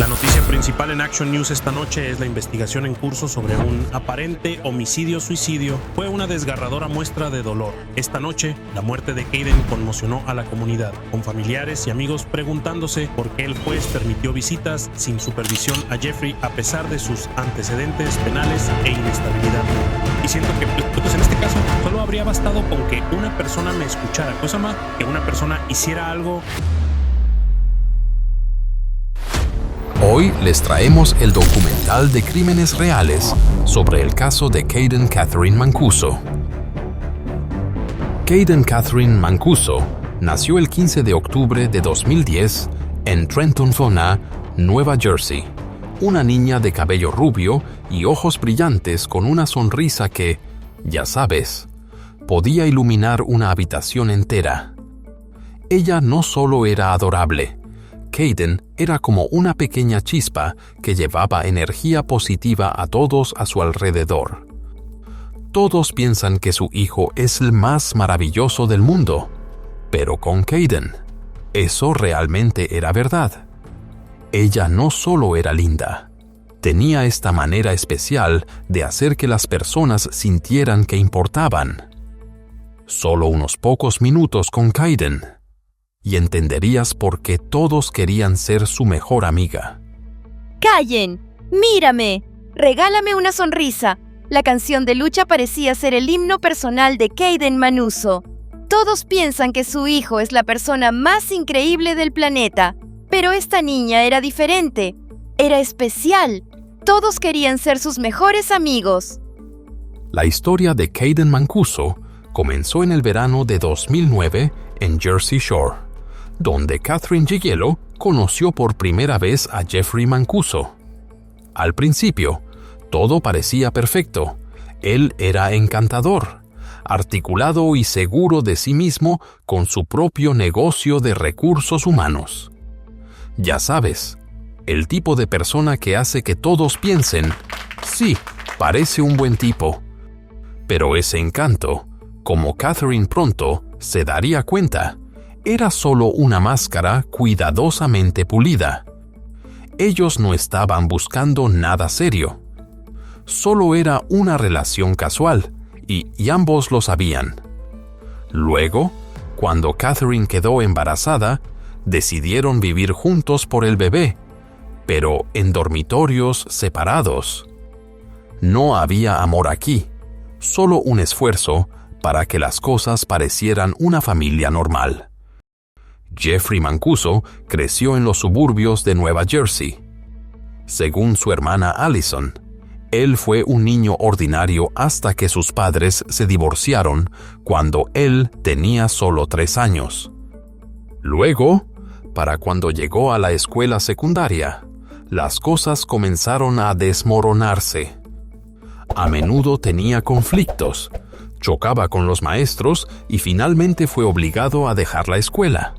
La noticia principal en Action News esta noche es la investigación en curso sobre un aparente homicidio-suicidio. Fue una desgarradora muestra de dolor. Esta noche, la muerte de Kayden conmocionó a la comunidad, con familiares y amigos preguntándose por qué el juez permitió visitas sin supervisión a Jeffrey a pesar de sus antecedentes penales e inestabilidad. Y siento que, pues en este caso, solo habría bastado con que una persona me escuchara, cosa más que una persona hiciera algo. Hoy les traemos el documental de crímenes reales sobre el caso de Kayden Catherine Mancuso. Kayden Catherine Mancuso nació el 15 de octubre de 2010 en Trenton Fona, Nueva Jersey. Una niña de cabello rubio y ojos brillantes con una sonrisa que, ya sabes, podía iluminar una habitación entera. Ella no solo era adorable, Kayden era como una pequeña chispa que llevaba energía positiva a todos a su alrededor. Todos piensan que su hijo es el más maravilloso del mundo, pero con Kayden, eso realmente era verdad. Ella no solo era linda, tenía esta manera especial de hacer que las personas sintieran que importaban. Solo unos pocos minutos con Kayden y entenderías por qué todos querían ser su mejor amiga. ¡Callen! ¡Mírame! ¡Regálame una sonrisa! La canción de lucha parecía ser el himno personal de Kayden Mancuso. Todos piensan que su hijo es la persona más increíble del planeta, pero esta niña era diferente. Era especial. Todos querían ser sus mejores amigos. La historia de Kayden Mancuso comenzó en el verano de 2009 en Jersey Shore, donde Catherine Gigello conoció por primera vez a Jeffrey Mancuso. Al principio, todo parecía perfecto. Él era encantador, articulado y seguro de sí mismo con su propio negocio de recursos humanos. Ya sabes, el tipo de persona que hace que todos piensen, sí, parece un buen tipo. Pero ese encanto, como Catherine pronto se daría cuenta, era solo una máscara cuidadosamente pulida. Ellos no estaban buscando nada serio. Solo era una relación casual, y ambos lo sabían. Luego, cuando Catherine quedó embarazada, decidieron vivir juntos por el bebé, pero en dormitorios separados. No había amor aquí, solo un esfuerzo para que las cosas parecieran una familia normal. Jeffrey Mancuso creció en los suburbios de Nueva Jersey. Según su hermana Allison, él fue un niño ordinario hasta que sus padres se divorciaron cuando él tenía solo 3 años. Luego, para cuando llegó a la escuela secundaria, las cosas comenzaron a desmoronarse. A menudo tenía conflictos, chocaba con los maestros y finalmente fue obligado a dejar la escuela.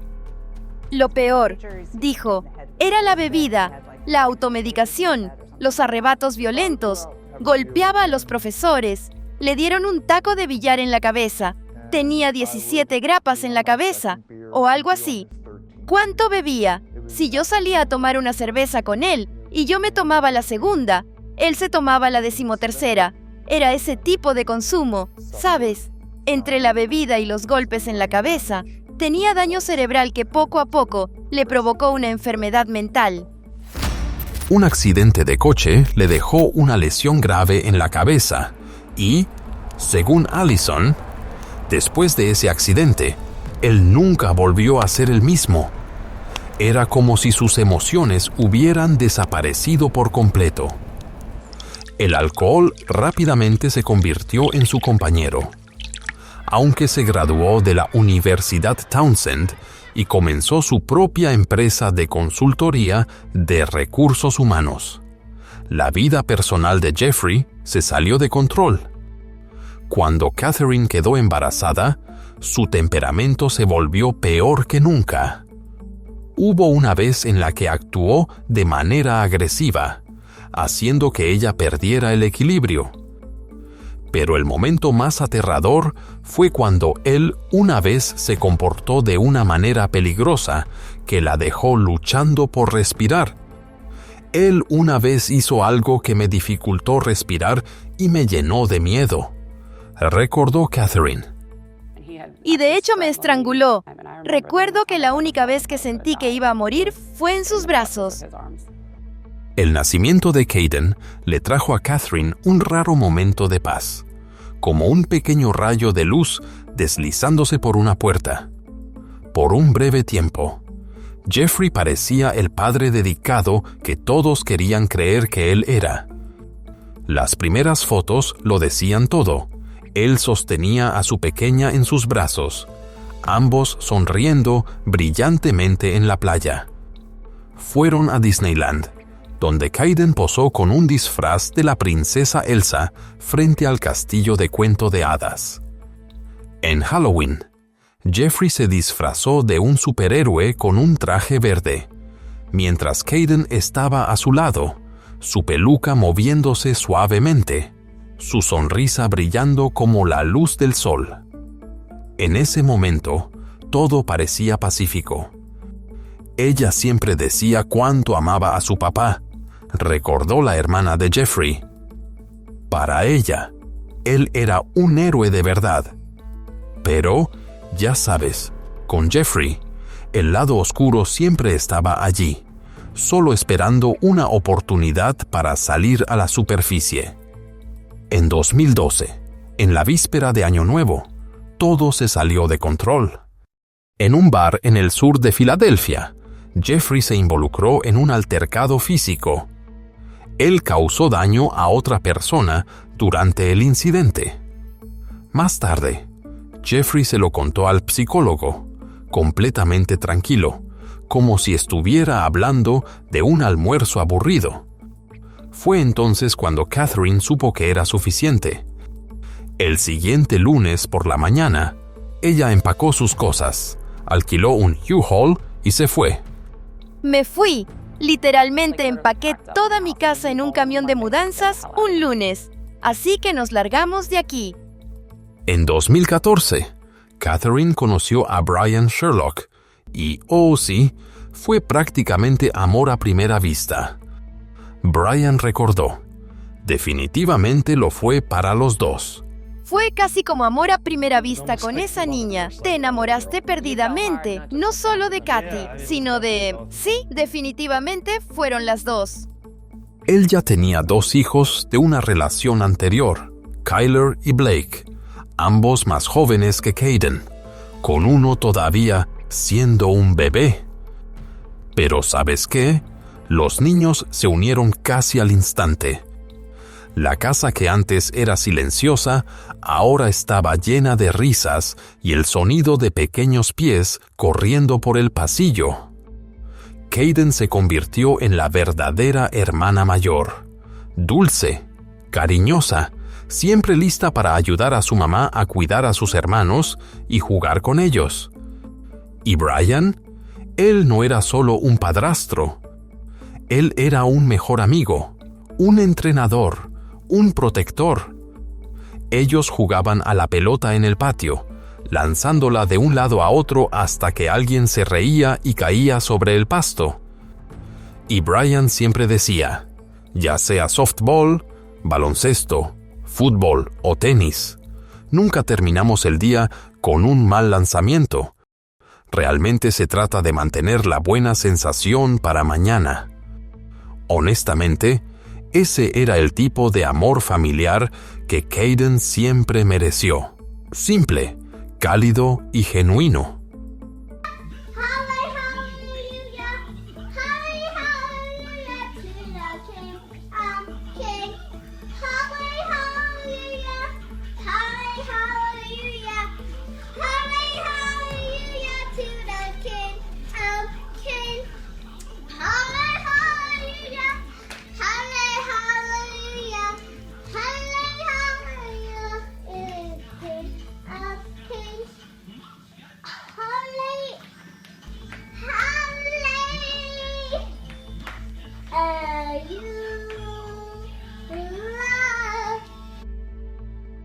Lo peor, dijo, era la bebida, la automedicación, los arrebatos violentos. Golpeaba a los profesores. Le dieron un taco de billar en la cabeza. Tenía 17 grapas en la cabeza, o algo así. ¿Cuánto bebía? Si yo salía a tomar una cerveza con él y yo me tomaba la segunda, él se tomaba la 13ª. Era ese tipo de consumo, ¿sabes? Entre la bebida y los golpes en la cabeza, tenía daño cerebral que poco a poco le provocó una enfermedad mental. Un accidente de coche le dejó una lesión grave en la cabeza y, según Allison, después de ese accidente, él nunca volvió a ser el mismo. Era como si sus emociones hubieran desaparecido por completo. El alcohol rápidamente se convirtió en su compañero. Aunque se graduó de la Universidad Townsend y comenzó su propia empresa de consultoría de recursos humanos, la vida personal de Jeffrey se salió de control. Cuando Catherine quedó embarazada, su temperamento se volvió peor que nunca. Hubo una vez en la que actuó de manera agresiva, haciendo que ella perdiera el equilibrio. Pero el momento más aterrador fue cuando él una vez se comportó de una manera peligrosa que la dejó luchando por respirar. Él una vez hizo algo que me dificultó respirar y me llenó de miedo, recordó Catherine. Y de hecho me estranguló. Recuerdo que la única vez que sentí que iba a morir fue en sus brazos. El nacimiento de Kayden le trajo a Catherine un raro momento de paz, como un pequeño rayo de luz deslizándose por una puerta. Por un breve tiempo, Jeffrey parecía el padre dedicado que todos querían creer que él era. Las primeras fotos lo decían todo. Él sostenía a su pequeña en sus brazos, ambos sonriendo brillantemente en la playa. Fueron a Disneyland, donde Kayden posó con un disfraz de la princesa Elsa frente al castillo de cuento de hadas. En Halloween, Jeffrey se disfrazó de un superhéroe con un traje verde, mientras Kayden estaba a su lado, su peluca moviéndose suavemente, su sonrisa brillando como la luz del sol. En ese momento, todo parecía pacífico. Ella siempre decía cuánto amaba a su papá, recordó la hermana de Jeffrey. Para ella, él era un héroe de verdad. Pero, ya sabes, con Jeffrey, el lado oscuro siempre estaba allí, solo esperando una oportunidad para salir a la superficie. En 2012, en la víspera de Año Nuevo, todo se salió de control. En un bar en el sur de Filadelfia, Jeffrey se involucró en un altercado físico. Él causó daño a otra persona durante el incidente. Más tarde, Jeffrey se lo contó al psicólogo, completamente tranquilo, como si estuviera hablando de un almuerzo aburrido. Fue entonces cuando Catherine supo que era suficiente. El siguiente lunes por la mañana, ella empacó sus cosas, alquiló un U-Haul y se fue. Me fui. Literalmente empaqué toda mi casa en un camión de mudanzas un lunes. Así que nos largamos de aquí. En 2014, Catherine conoció a Brian Sherlock y, oh sí, fue prácticamente amor a primera vista. Brian recordó, definitivamente lo fue para los dos. Fue casi como amor a primera vista con esa niña. Te enamoraste perdidamente, no solo de Katy, sino de... Sí, definitivamente fueron las dos. Él ya tenía 2 hijos de una relación anterior, Kyler y Blake, ambos más jóvenes que Kayden, con uno todavía siendo un bebé. Pero ¿sabes qué? Los niños se unieron casi al instante. La casa que antes era silenciosa, ahora estaba llena de risas y el sonido de pequeños pies corriendo por el pasillo. Kayden se convirtió en la verdadera hermana mayor, dulce, cariñosa, siempre lista para ayudar a su mamá a cuidar a sus hermanos y jugar con ellos. ¿Y Brian? Él no era solo un padrastro. Él era un mejor amigo, un entrenador, un protector. Ellos jugaban a la pelota en el patio, lanzándola de un lado a otro hasta que alguien se reía y caía sobre el pasto. Y Brian siempre decía, ya sea softball, baloncesto, fútbol o tenis, nunca terminamos el día con un mal lanzamiento. Realmente se trata de mantener la buena sensación para mañana. Honestamente, ese era el tipo de amor familiar que Kayden siempre mereció. Simple, cálido y genuino.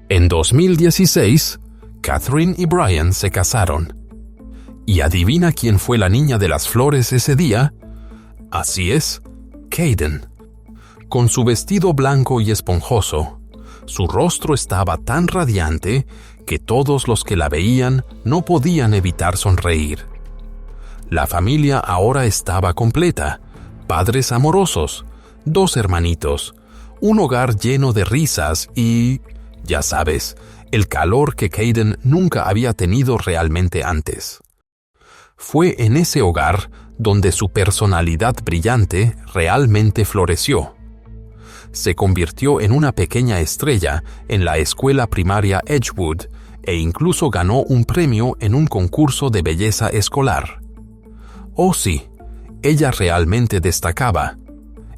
En 2016, Catherine y Brian se casaron. ¿Y adivina quién fue la niña de las flores ese día? Así es, Kayden. Con su vestido blanco y esponjoso, su rostro estaba tan radiante que todos los que la veían no podían evitar sonreír. La familia ahora estaba completa: padres amorosos, 2 hermanitos, un hogar lleno de risas y, ya sabes, el calor que Kayden nunca había tenido realmente antes. Fue en ese hogar donde su personalidad brillante realmente floreció. Se convirtió en una pequeña estrella en la escuela primaria Edgewood e incluso ganó un premio en un concurso de belleza escolar. Oh sí, ella realmente destacaba.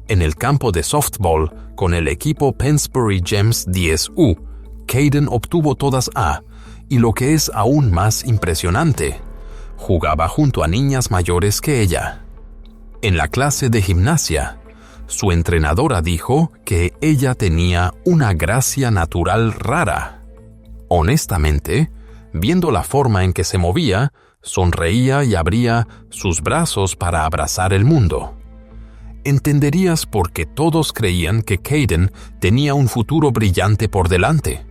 En el campo de softball con el equipo Pennsbury Gems 10U, Kayden obtuvo todas A, y lo que es aún más impresionante, jugaba junto a niñas mayores que ella. En la clase de gimnasia, su entrenadora dijo que ella tenía una gracia natural rara. Honestamente, viendo la forma en que se movía, sonreía y abría sus brazos para abrazar el mundo. Entenderías por qué todos creían que Kayden tenía un futuro brillante por delante.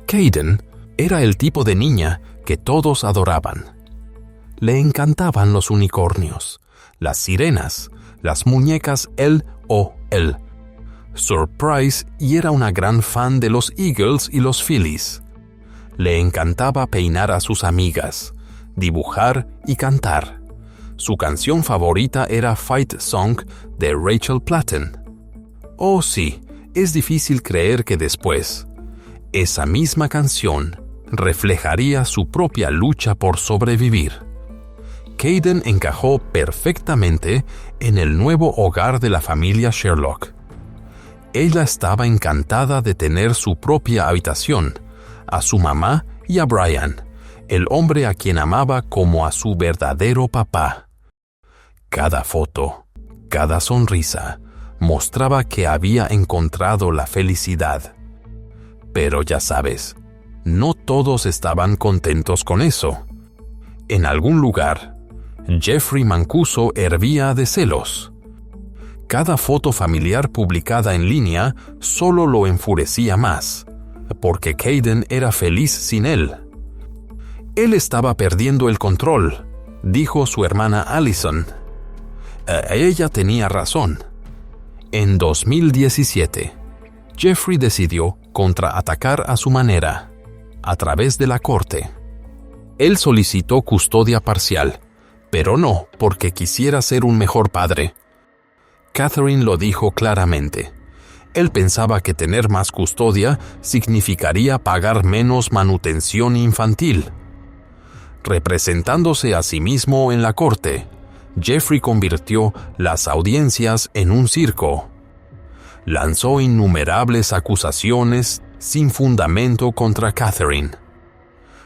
Kayden era el tipo de niña que todos adoraban. Le encantaban los unicornios, las sirenas, las muñecas LOL, Surprise, y era una gran fan de los Eagles y los Phillies. Le encantaba peinar a sus amigas, dibujar y cantar. Su canción favorita era Fight Song de Rachel Platten. Oh sí, es difícil creer que después, esa misma canción reflejaría su propia lucha por sobrevivir. Kayden encajó perfectamente en el nuevo hogar de la familia Sherlock. Ella estaba encantada de tener su propia habitación, a su mamá y a Brian, el hombre a quien amaba como a su verdadero papá. Cada foto, cada sonrisa, mostraba que había encontrado la felicidad. Pero ya sabes, no todos estaban contentos con eso. En algún lugar, Jeffrey Mancuso hervía de celos. Cada foto familiar publicada en línea solo lo enfurecía más, porque Kayden era feliz sin él. Él estaba perdiendo el control, dijo su hermana Allison. Ella tenía razón. En 2017, Jeffrey decidió contraatacar a su manera, a través de la corte. Él solicitó custodia parcial, pero no porque quisiera ser un mejor padre. Catherine lo dijo claramente. Él pensaba que tener más custodia significaría pagar menos manutención infantil. Representándose a sí mismo en la corte, Jeffrey convirtió las audiencias en un circo. Lanzó innumerables acusaciones sin fundamento contra Catherine.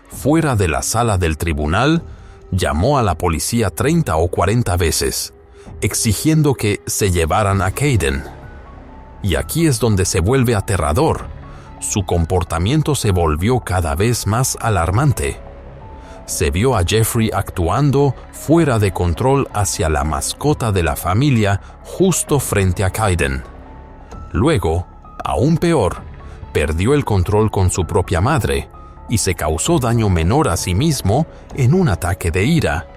Fuera de la sala del tribunal, llamó a la policía 30 o 40 veces, exigiendo que se llevaran a Kayden. Y aquí es donde se vuelve aterrador. Su comportamiento se volvió cada vez más alarmante. Se vio a Jeffrey actuando fuera de control hacia la mascota de la familia justo frente a Kayden. Luego, Aún peor, perdió el control con su propia madre y se causó daño menor a sí mismo en un ataque de ira.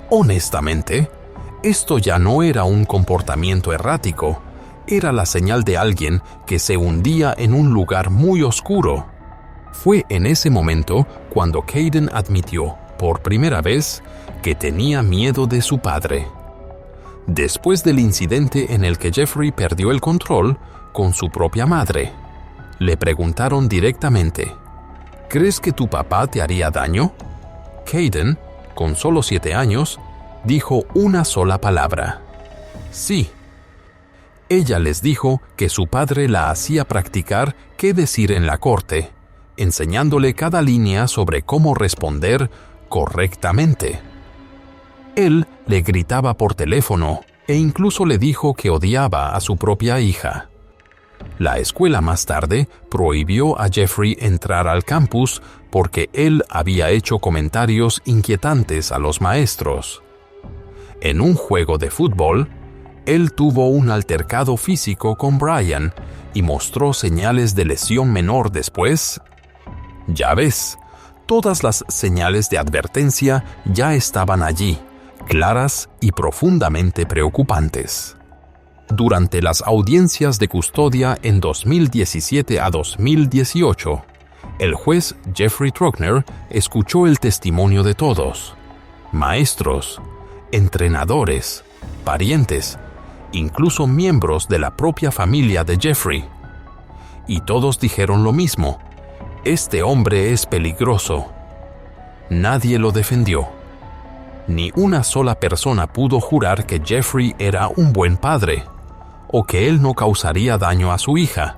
Honestamente, esto ya no era un comportamiento errático, era la señal de alguien que se hundía en un lugar muy oscuro. Fue en ese momento cuando Kayden admitió, por primera vez, que tenía miedo de su padre. Después del incidente en el que Jeffrey perdió el control con su propia madre, le preguntaron directamente: ¿crees que tu papá te haría daño? Kayden, con solo 7 años, dijo una sola palabra: sí. Ella les dijo que su padre la hacía practicar qué decir en la corte, enseñándole cada línea sobre cómo responder correctamente. Él le gritaba por teléfono e incluso le dijo que odiaba a su propia hija. La escuela más tarde prohibió a Jeffrey entrar al campus porque él había hecho comentarios inquietantes a los maestros. En un juego de fútbol, él tuvo un altercado físico con Brian y mostró señales de lesión menor después. Ya ves, todas las señales de advertencia ya estaban allí, claras y profundamente preocupantes. Durante las audiencias de custodia en 2017 a 2018, el juez Jeffrey Trochner escuchó el testimonio de todos: maestros, entrenadores, parientes, incluso miembros de la propia familia de Jeffrey. Y todos dijeron lo mismo: este hombre es peligroso. Nadie lo defendió. Ni una sola persona pudo jurar que Jeffrey era un buen padre o que él no causaría daño a su hija.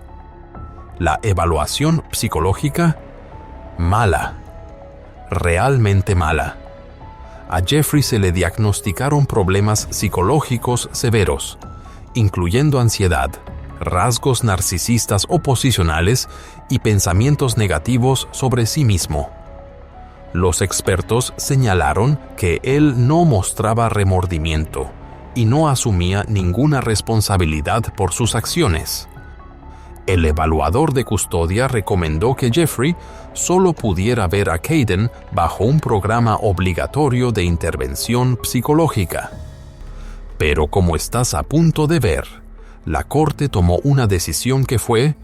La evaluación psicológica: mala. Realmente mala. A Jeffrey se le diagnosticaron problemas psicológicos severos, incluyendo ansiedad, rasgos narcisistas oposicionales y pensamientos negativos sobre sí mismo. Los expertos señalaron que él no mostraba remordimiento y no asumía ninguna responsabilidad por sus acciones. El evaluador de custodia recomendó que Jeffrey solo pudiera ver a Kayden bajo un programa obligatorio de intervención psicológica. Pero como estás a punto de ver, la corte tomó una decisión que fue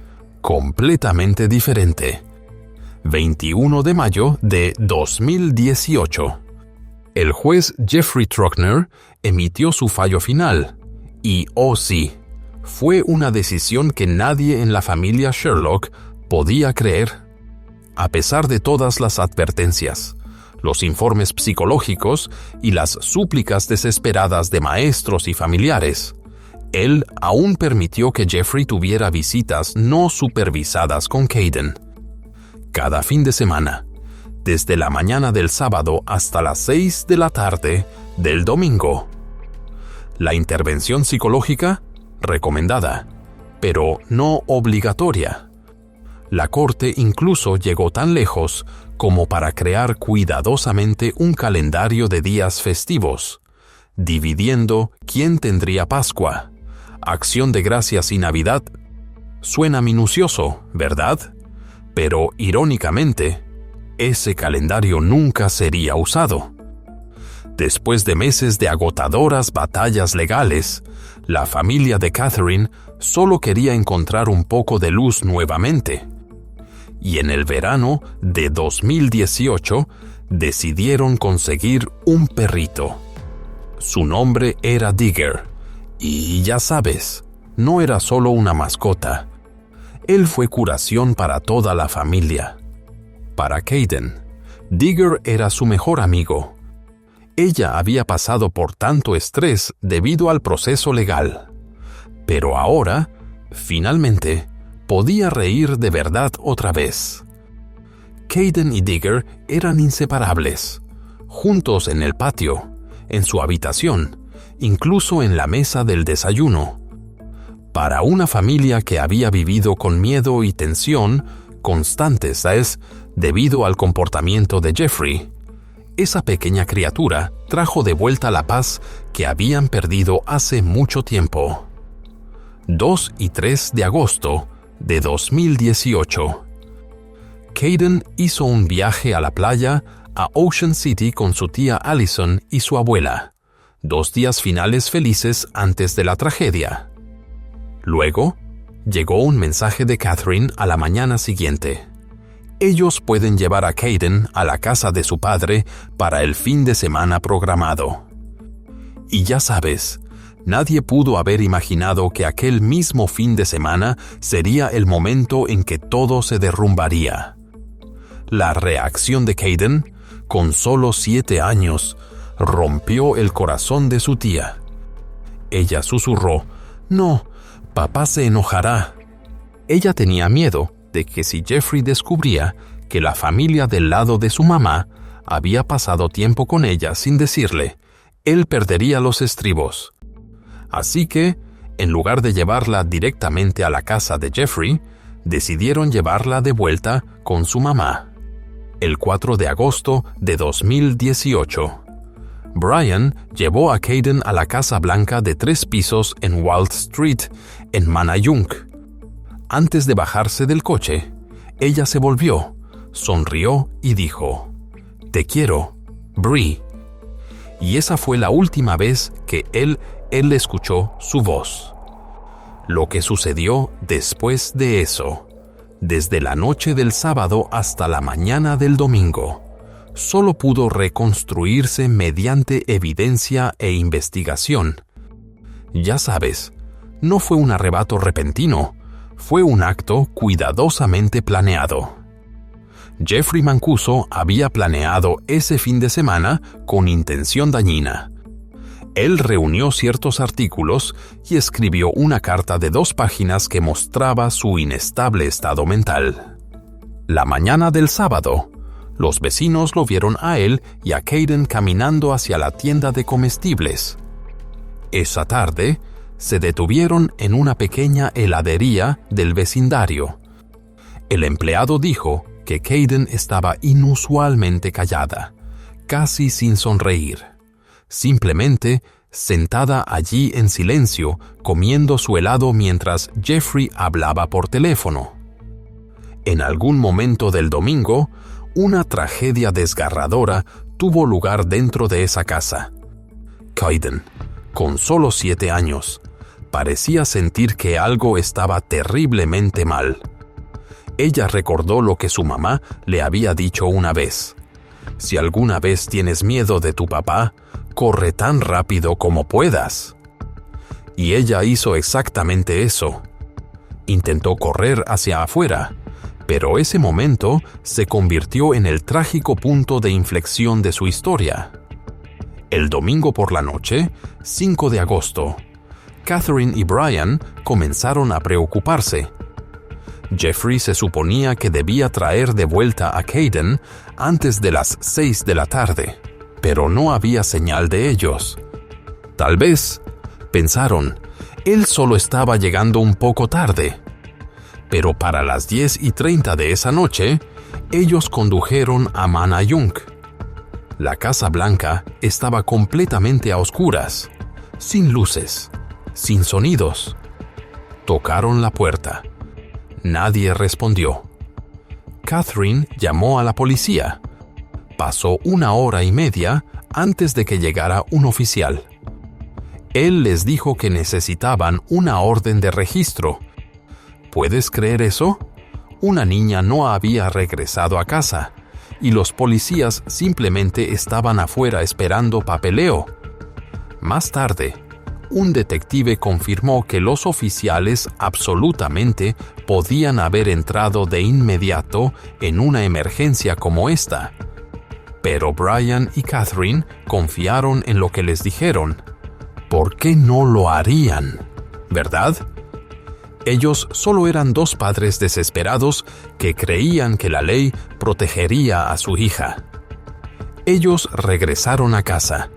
completamente diferente. 21 de mayo de 2018. El juez Jeffrey Trochner emitió su fallo final y, oh sí, fue una decisión que nadie en la familia Sherlock podía creer. A pesar de todas las advertencias, los informes psicológicos y las súplicas desesperadas de maestros y familiares, él aún permitió que Jeffrey tuviera visitas no supervisadas con Kayden. Cada fin de semana, desde la mañana del sábado hasta las 6 de la tarde del domingo. La intervención psicológica, recomendada, pero no obligatoria. La corte incluso llegó tan lejos como para crear cuidadosamente un calendario de días festivos, dividiendo quién tendría Pascua, Acción de Gracias y Navidad. Suena minucioso, ¿verdad? Pero, irónicamente, ese calendario nunca sería usado. Después de meses de agotadoras batallas legales, la familia de Catherine solo quería encontrar un poco de luz nuevamente. Y en el verano de 2018 decidieron conseguir un perrito. Su nombre era Digger, y ya sabes, no era solo una mascota. Él fue curación para toda la familia. Para Kayden, Digger era su mejor amigo. Ella había pasado por tanto estrés debido al proceso legal. Pero ahora, finalmente, podía reír de verdad otra vez. Kayden y Digger eran inseparables, juntos en el patio, en su habitación, incluso en la mesa del desayuno. Para una familia que había vivido con miedo y tensión constantes, ¿sabes?, debido al comportamiento de Jeffrey, esa pequeña criatura trajo de vuelta la paz que habían perdido hace mucho tiempo. 2 y 3 de agosto de 2018. Kayden hizo un viaje a la playa a Ocean City con su tía Allison y su abuela, 2 días finales felices antes de la tragedia. Luego, llegó un mensaje de Catherine a la mañana siguiente. Ellos pueden llevar a Kayden a la casa de su padre para el fin de semana programado. Y ya sabes, nadie pudo haber imaginado que aquel mismo fin de semana sería el momento en que todo se derrumbaría. La reacción de Kayden, con solo 7 años, rompió el corazón de su tía. Ella susurró: «No, papá se enojará». Ella tenía miedo de que si Jeffrey descubría que la familia del lado de su mamá había pasado tiempo con ella sin decirle, él perdería los estribos. Así que, en lugar de llevarla directamente a la casa de Jeffrey, decidieron llevarla de vuelta con su mamá. El 4 de agosto de 2018. Brian llevó a Kayden a la Casa Blanca de 3 pisos en Wall Street, en Manayunk. Antes de bajarse del coche, ella se volvió, sonrió y dijo: «Te quiero, Bree». Y esa fue la última vez que él escuchó su voz. Lo que sucedió después de eso, desde la noche del sábado hasta la mañana del domingo, solo pudo reconstruirse mediante evidencia e investigación. Ya sabes, no fue un arrebato repentino, fue un acto cuidadosamente planeado. Jeffrey Mancuso había planeado ese fin de semana con intención dañina. Él reunió ciertos artículos y escribió una carta de 2 páginas que mostraba su inestable estado mental. La mañana del sábado, los vecinos lo vieron a él y a Kayden caminando hacia la tienda de comestibles. Esa tarde, se detuvieron en una pequeña heladería del vecindario. El empleado dijo que Kayden estaba inusualmente callada, casi sin sonreír, simplemente sentada allí en silencio, comiendo su helado mientras Jeffrey hablaba por teléfono. En algún momento del domingo, una tragedia desgarradora tuvo lugar dentro de esa casa. Kayden, con solo 7 años, parecía sentir que algo estaba terriblemente mal. Ella recordó lo que su mamá le había dicho una vez: «Si alguna vez tienes miedo de tu papá, corre tan rápido como puedas». Y ella hizo exactamente eso. Intentó correr hacia afuera, pero ese momento se convirtió en el trágico punto de inflexión de su historia. El domingo por la noche, 5 de agosto, Catherine y Brian comenzaron a preocuparse. Jeffrey se suponía que debía traer de vuelta a Kayden antes de las 6 de la tarde, pero no había señal de ellos. Tal vez, pensaron, él solo estaba llegando un poco tarde. Pero para las 10:30 de esa noche, ellos condujeron a Manayunk. La Casa Blanca estaba completamente a oscuras, sin luces, sin sonidos. Tocaron la puerta. Nadie respondió. Catherine llamó a la policía. Pasó 1 hora y media antes de que llegara un oficial. Él les dijo que necesitaban una orden de registro. ¿Puedes creer eso? Una niña no había regresado a casa, y los policías simplemente estaban afuera esperando papeleo. Más tarde, un detective confirmó que los oficiales absolutamente podían haber entrado de inmediato en una emergencia como esta. Pero Brian y Catherine confiaron en lo que les dijeron. ¿Por qué no lo harían? ¿Verdad? Ellos solo eran 2 padres desesperados que creían que la ley protegería a su hija. Ellos regresaron a casa,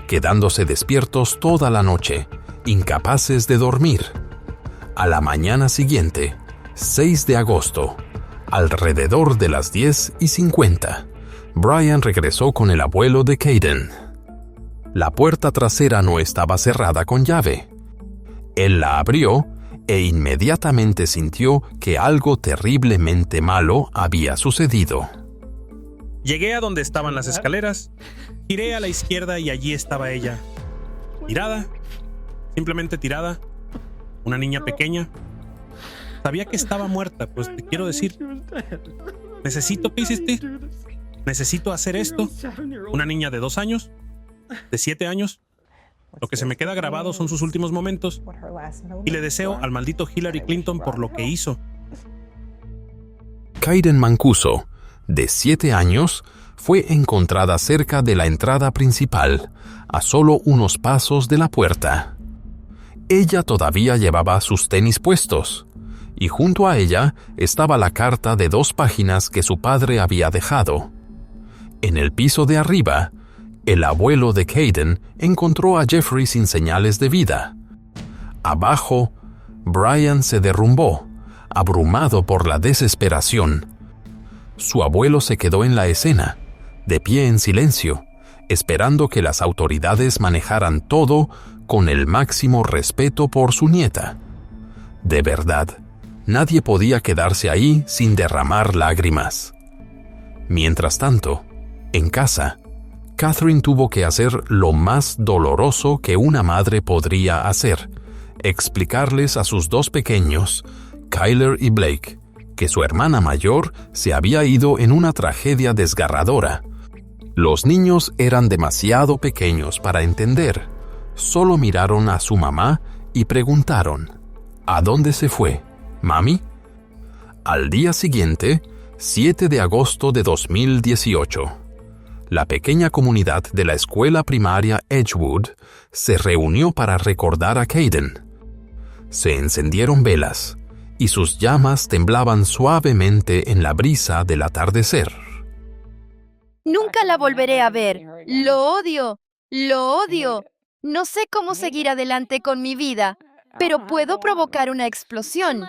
quedándose despiertos toda la noche, incapaces de dormir. A la mañana siguiente, 6 de agosto, alrededor de las 10:50, Brian regresó con el abuelo de Kayden. La puerta trasera no estaba cerrada con llave. Él la abrió e inmediatamente sintió que algo terriblemente malo había sucedido. Llegué a donde estaban las escaleras, giré a la izquierda y allí estaba ella. Tirada, simplemente tirada, una niña pequeña. Sabía que estaba muerta, pues te quiero decir, ¿qué hiciste? ¿Necesito hacer esto? Una niña de 2 años, de 7 años. Lo que se me queda grabado son sus últimos momentos y le deseo al maldito Hillary Clinton por lo que hizo. Kayden Mancuso, de 7 años, fue encontrada cerca de la entrada principal, a solo unos pasos de la puerta. Ella todavía llevaba sus tenis puestos, y junto a ella estaba la carta de 2 páginas que su padre había dejado. En el piso de arriba, el abuelo de Kayden encontró a Jeffrey sin señales de vida. Abajo, Brian se derrumbó, abrumado por la desesperación. Su abuelo se quedó en la escena, de pie en silencio, esperando que las autoridades manejaran todo con el máximo respeto por su nieta. De verdad, nadie podía quedarse ahí sin derramar lágrimas. Mientras tanto, en casa, Catherine tuvo que hacer lo más doloroso que una madre podría hacer: explicarles a sus 2 pequeños, Kyler y Blake, que su hermana mayor se había ido en una tragedia desgarradora. Los niños eran demasiado pequeños para entender. Solo miraron a su mamá y preguntaron: ¿A dónde se fue, mami? Al día siguiente, 7 de agosto de 2018, la pequeña comunidad de la escuela primaria Edgewood se reunió para recordar a Kayden. Se encendieron velas y sus llamas temblaban suavemente en la brisa del atardecer. Nunca la volveré a ver. Lo odio. Lo odio. No sé cómo seguir adelante con mi vida, pero puedo provocar una explosión.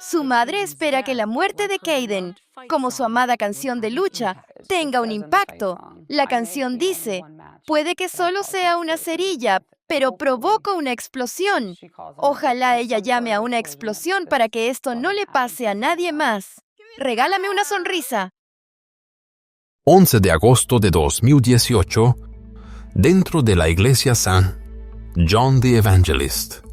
Su madre espera que la muerte de Kayden, como su amada canción de lucha, tenga un impacto. La canción dice: puede que solo sea una cerilla, pero provoca una explosión. Ojalá ella llame a una explosión para que esto no le pase a nadie más. Regálame una sonrisa. 11 de agosto de 2018, dentro de la iglesia St. John the Evangelist.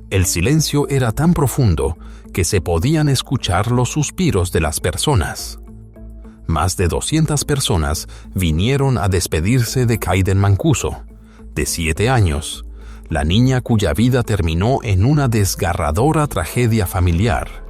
El silencio era tan profundo que se podían escuchar los suspiros de las personas. Más de 200 personas vinieron a despedirse de Kayden Mancuso, de 7 años, la niña cuya vida terminó en una desgarradora tragedia familiar.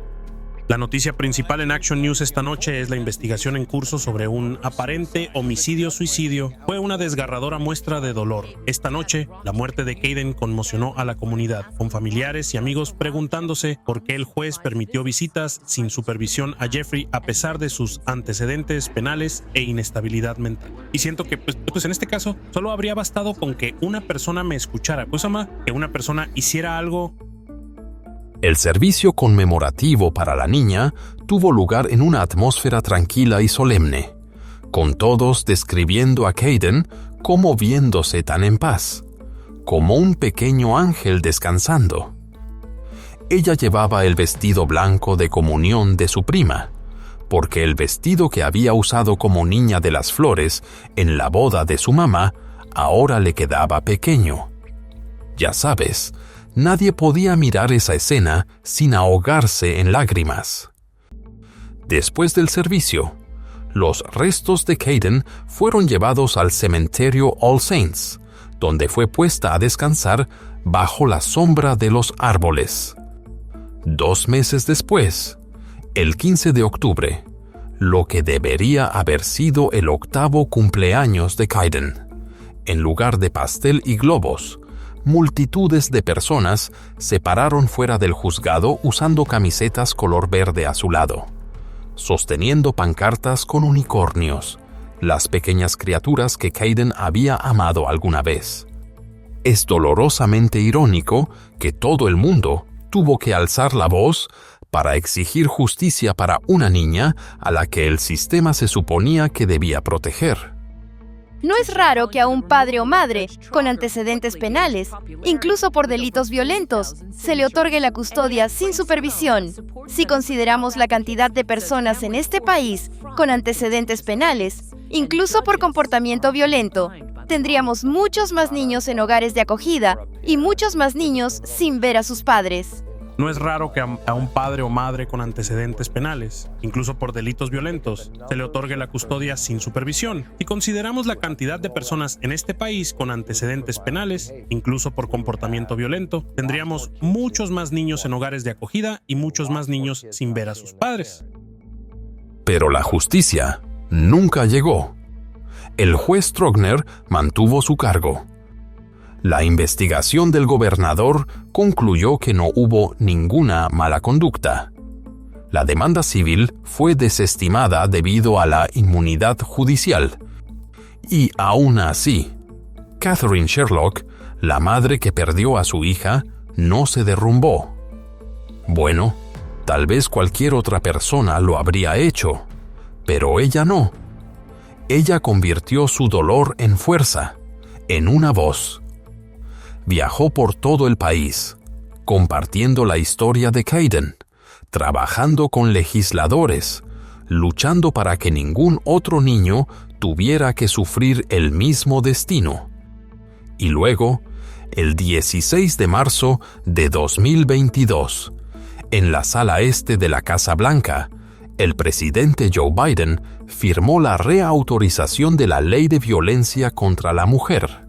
La noticia principal en Action News esta noche es la investigación en curso sobre un aparente homicidio-suicidio. Fue una desgarradora muestra de dolor. Esta noche, la muerte de Kayden conmocionó a la comunidad, con familiares y amigos preguntándose por qué el juez permitió visitas sin supervisión a Jeffrey a pesar de sus antecedentes penales e inestabilidad mental. Y siento que, pues en este caso, solo habría bastado con que una persona me escuchara, que una persona hiciera algo. El servicio conmemorativo para la niña tuvo lugar en una atmósfera tranquila y solemne, con todos describiendo a Kayden como viéndose tan en paz, como un pequeño ángel descansando. Ella llevaba el vestido blanco de comunión de su prima, porque el vestido que había usado como niña de las flores en la boda de su mamá ahora le quedaba pequeño. Ya sabes, nadie podía mirar esa escena sin ahogarse en lágrimas. Después del servicio, los restos de Kayden fueron llevados al cementerio All Saints, donde fue puesta a descansar bajo la sombra de los árboles. 2 meses después, el 15 de octubre, lo que debería haber sido el 8º cumpleaños de Kayden, en lugar de pastel y globos, multitudes de personas se pararon fuera del juzgado usando camisetas color verde azulado, sosteniendo pancartas con unicornios, las pequeñas criaturas que Kayden había amado alguna vez. Es dolorosamente irónico que todo el mundo tuvo que alzar la voz para exigir justicia para una niña a la que el sistema se suponía que debía proteger. No es raro que a un padre o madre con antecedentes penales, incluso por delitos violentos, se le otorgue la custodia sin supervisión. Si consideramos la cantidad de personas en este país con antecedentes penales, incluso por comportamiento violento, tendríamos muchos más niños en hogares de acogida y muchos más niños sin ver a sus padres. No es raro que a un padre o madre con antecedentes penales, incluso por delitos violentos, se le otorgue la custodia sin supervisión. Si consideramos la cantidad de personas en este país con antecedentes penales, incluso por comportamiento violento, tendríamos muchos más niños en hogares de acogida y muchos más niños sin ver a sus padres. Pero la justicia nunca llegó. El juez Trogner mantuvo su cargo. La investigación del gobernador concluyó que no hubo ninguna mala conducta. La demanda civil fue desestimada debido a la inmunidad judicial. Y aún así, Catherine Sherlock, la madre que perdió a su hija, no se derrumbó. Bueno, tal vez cualquier otra persona lo habría hecho, pero ella no. Ella convirtió su dolor en fuerza, en una voz. Viajó por todo el país, compartiendo la historia de Kayden, trabajando con legisladores, luchando para que ningún otro niño tuviera que sufrir el mismo destino. Y luego, el 16 de marzo de 2022, en la sala este de la Casa Blanca, el presidente Joe Biden firmó la reautorización de la Ley de Violencia contra la Mujer,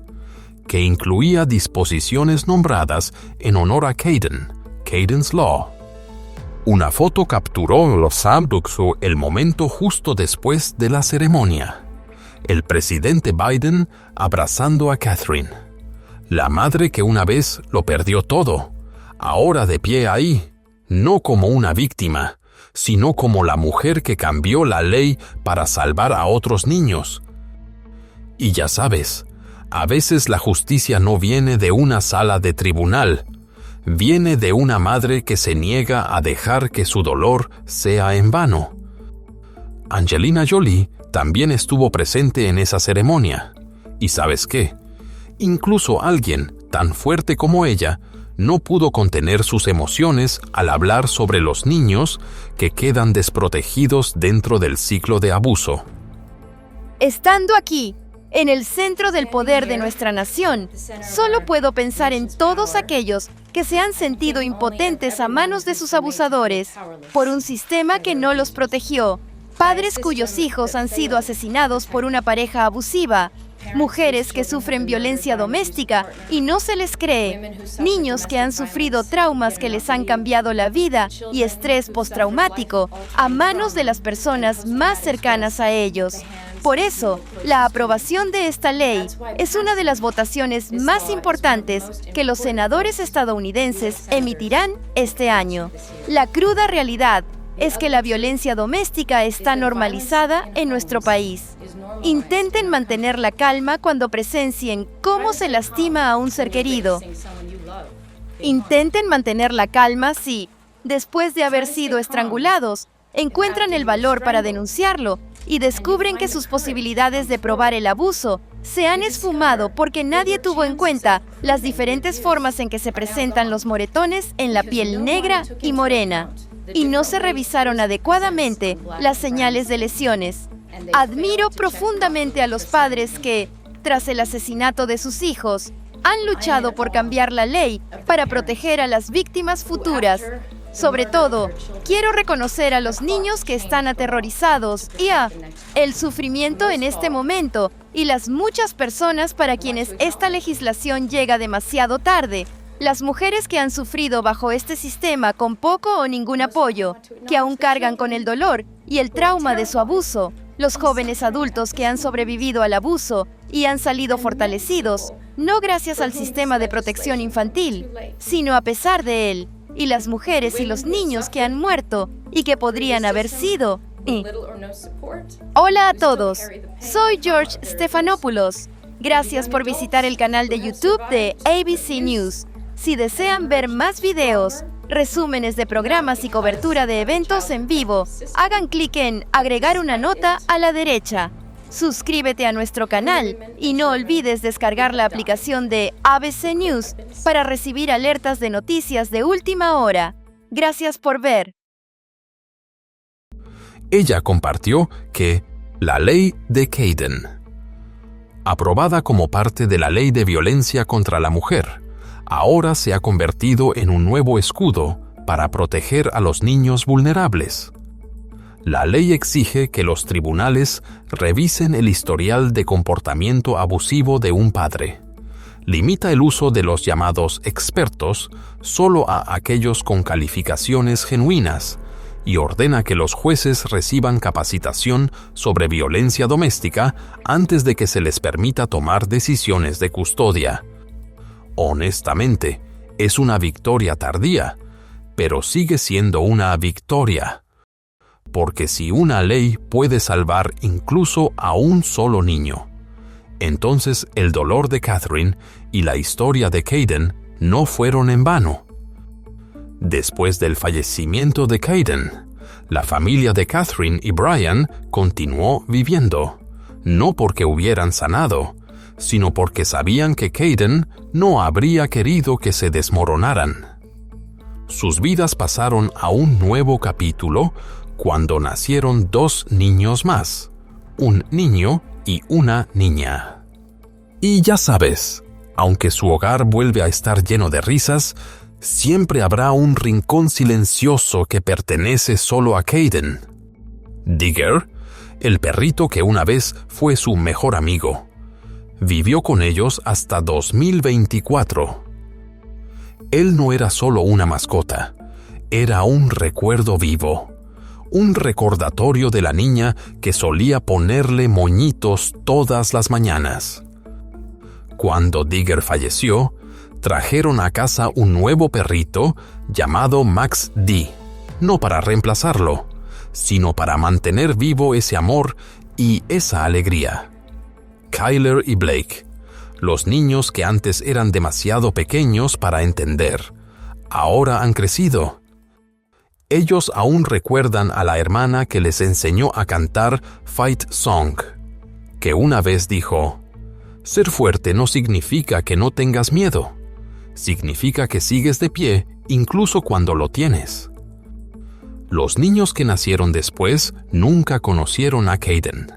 que incluía disposiciones nombradas en honor a Kayden, Kayden's Law. Una foto capturó el momento justo después de la ceremonia. El presidente Biden abrazando a Catherine, la madre que una vez lo perdió todo, ahora de pie ahí, no como una víctima, sino como la mujer que cambió la ley para salvar a otros niños. Y ya sabes, a veces la justicia no viene de una sala de tribunal, viene de una madre que se niega a dejar que su dolor sea en vano. Angelina Jolie también estuvo presente en esa ceremonia. ¿Y sabes qué? Incluso alguien tan fuerte como ella no pudo contener sus emociones al hablar sobre los niños que quedan desprotegidos dentro del ciclo de abuso. Estando aquí, en el centro del poder de nuestra nación, solo puedo pensar en todos aquellos que se han sentido impotentes a manos de sus abusadores por un sistema que no los protegió, padres cuyos hijos han sido asesinados por una pareja abusiva, mujeres que sufren violencia doméstica y no se les cree, niños que han sufrido traumas que les han cambiado la vida y estrés postraumático a manos de las personas más cercanas a ellos. Por eso, la aprobación de esta ley es una de las votaciones más importantes que los senadores estadounidenses emitirán este año. La cruda realidad es que la violencia doméstica está normalizada en nuestro país. Intenten mantener la calma cuando presencien cómo se lastima a un ser querido. Intenten mantener la calma si, después de haber sido estrangulados, encuentran el valor para denunciarlo y descubren que sus posibilidades de probar el abuso se han esfumado porque nadie tuvo en cuenta las diferentes formas en que se presentan los moretones en la piel negra y morena, y no se revisaron adecuadamente las señales de lesiones. Admiro profundamente a los padres que, tras el asesinato de sus hijos, han luchado por cambiar la ley para proteger a las víctimas futuras. Sobre todo, quiero reconocer a los niños que están aterrorizados y a el sufrimiento en este momento y las muchas personas para quienes esta legislación llega demasiado tarde. Las mujeres que han sufrido bajo este sistema con poco o ningún apoyo, que aún cargan con el dolor y el trauma de su abuso. Los jóvenes adultos que han sobrevivido al abuso y han salido fortalecidos, no gracias al sistema de protección infantil, sino a pesar de él. Y las mujeres y los niños que han muerto y que podrían haber sido. Hola a todos, soy George Stephanopoulos. Gracias por visitar el canal de YouTube de ABC News. Si desean ver más videos, resúmenes de programas y cobertura de eventos en vivo. Hagan clic en agregar una nota a la derecha. Suscríbete a nuestro canal y no olvides descargar la aplicación de ABC News para recibir alertas de noticias de última hora. Gracias por ver. Ella compartió que la ley de Kayden, aprobada como parte de la ley de violencia contra la mujer, ahora se ha convertido en un nuevo escudo para proteger a los niños vulnerables. La ley exige que los tribunales revisen el historial de comportamiento abusivo de un padre. Limita el uso de los llamados expertos solo a aquellos con calificaciones genuinas y ordena que los jueces reciban capacitación sobre violencia doméstica antes de que se les permita tomar decisiones de custodia. Honestamente, es una victoria tardía, pero sigue siendo una victoria. Porque si una ley puede salvar incluso a un solo niño, entonces el dolor de Catherine y la historia de Kayden no fueron en vano. Después del fallecimiento de Kayden, la familia de Catherine y Brian continuó viviendo, no porque hubieran sanado, sino porque sabían que Kayden no habría querido que se desmoronaran. Sus vidas pasaron a un nuevo capítulo cuando nacieron 2 niños más, un niño y una niña. Y ya sabes, aunque su hogar vuelve a estar lleno de risas, siempre habrá un rincón silencioso que pertenece solo a Kayden. Digger, el perrito que una vez fue su mejor amigo, vivió con ellos hasta 2024. Él no era solo una mascota, era un recuerdo vivo. Un recordatorio de la niña que solía ponerle moñitos todas las mañanas. Cuando Digger falleció, trajeron a casa un nuevo perrito llamado Max D, no para reemplazarlo, sino para mantener vivo ese amor y esa alegría. Kyler y Blake, los niños que antes eran demasiado pequeños para entender, ahora han crecido. Ellos aún recuerdan a la hermana que les enseñó a cantar Fight Song, que una vez dijo: «Ser fuerte no significa que no tengas miedo, significa que sigues de pie incluso cuando lo tienes». Los niños que nacieron después nunca conocieron a Kayden,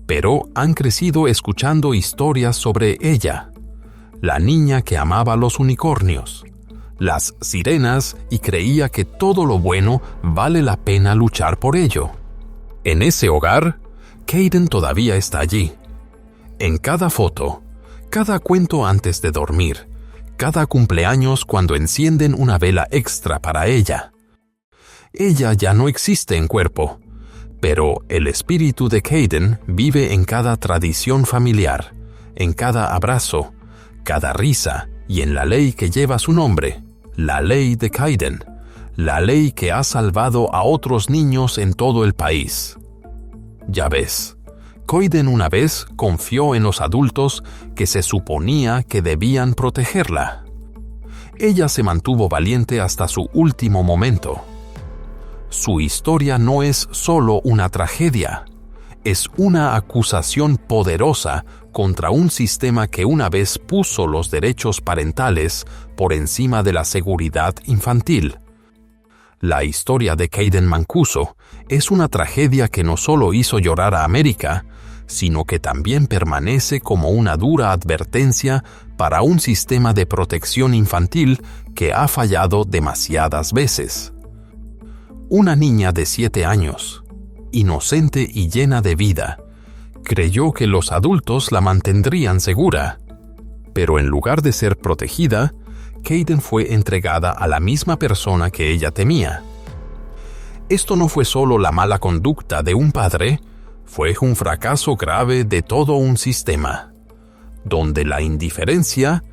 pero han crecido escuchando historias sobre ella, la niña que amaba los unicornios, las sirenas y creía que todo lo bueno vale la pena luchar por ello. En ese hogar, Kayden todavía está allí. En cada foto, cada cuento antes de dormir, cada cumpleaños cuando encienden una vela extra para ella. Ella ya no existe en cuerpo, pero el espíritu de Kayden vive en cada tradición familiar, en cada abrazo, cada risa y en la ley que lleva su nombre. La ley de Kayden, la ley que ha salvado a otros niños en todo el país. Ya ves, Kayden una vez confió en los adultos que se suponía que debían protegerla. Ella se mantuvo valiente hasta su último momento. Su historia no es solo una tragedia, es una acusación poderosa contra un sistema que una vez puso los derechos parentales por encima de la seguridad infantil. La historia de Kayden Mancuso es una tragedia que no solo hizo llorar a América, sino que también permanece como una dura advertencia para un sistema de protección infantil que ha fallado demasiadas veces. Una niña de 7 años, inocente y llena de vida, creyó que los adultos la mantendrían segura, pero en lugar de ser protegida, Kayden fue entregada a la misma persona que ella temía. Esto no fue solo la mala conducta de un padre, fue un fracaso grave de todo un sistema, donde la indiferencia,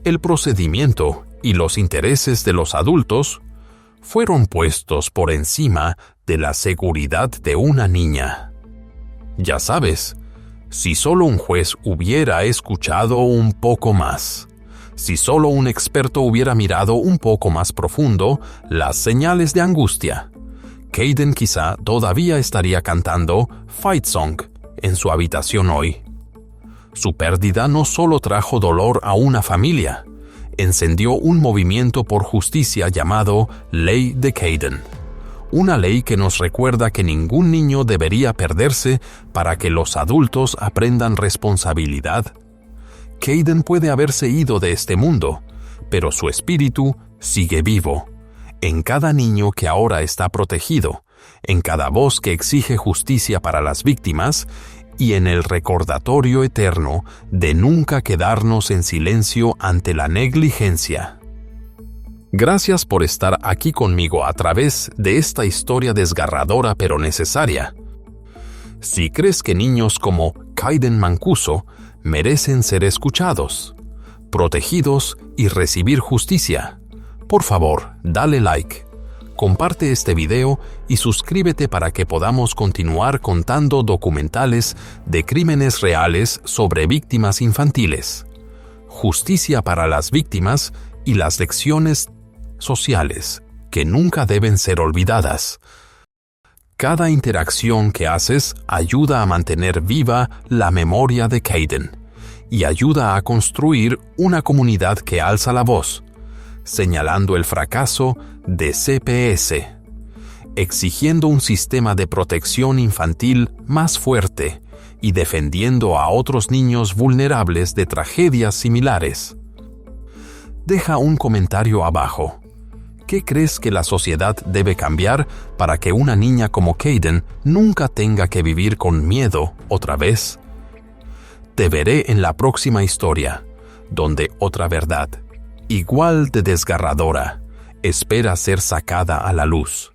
el procedimiento y los intereses de los adultos fueron puestos por encima de la seguridad de una niña. Ya sabes, si solo un juez hubiera escuchado un poco más, Si solo un experto hubiera mirado un poco más profundo las señales de angustia, Kayden quizá todavía estaría cantando Fight Song en su habitación hoy. Su pérdida no solo trajo dolor a una familia, encendió un movimiento por justicia llamado Ley de Kayden. Una ley que nos recuerda que ningún niño debería perderse para que los adultos aprendan responsabilidad. Kayden puede haberse ido de este mundo, pero su espíritu sigue vivo, en cada niño que ahora está protegido, en cada voz que exige justicia para las víctimas y en el recordatorio eterno de nunca quedarnos en silencio ante la negligencia. Gracias por estar aquí conmigo a través de esta historia desgarradora pero necesaria. Si crees que niños como Kayden Mancuso merecen ser escuchados, protegidos y recibir justicia, por favor, dale like, comparte este video y suscríbete para que podamos continuar contando documentales de crímenes reales sobre víctimas infantiles, justicia para las víctimas y las lecciones sociales que nunca deben ser olvidadas. Cada interacción que haces ayuda a mantener viva la memoria de Kayden y ayuda a construir una comunidad que alza la voz, señalando el fracaso de CPS, exigiendo un sistema de protección infantil más fuerte y defendiendo a otros niños vulnerables de tragedias similares. Deja un comentario abajo. ¿Qué crees que la sociedad debe cambiar para que una niña como Kayden nunca tenga que vivir con miedo otra vez? Te veré en la próxima historia, donde otra verdad, igual de desgarradora, espera ser sacada a la luz.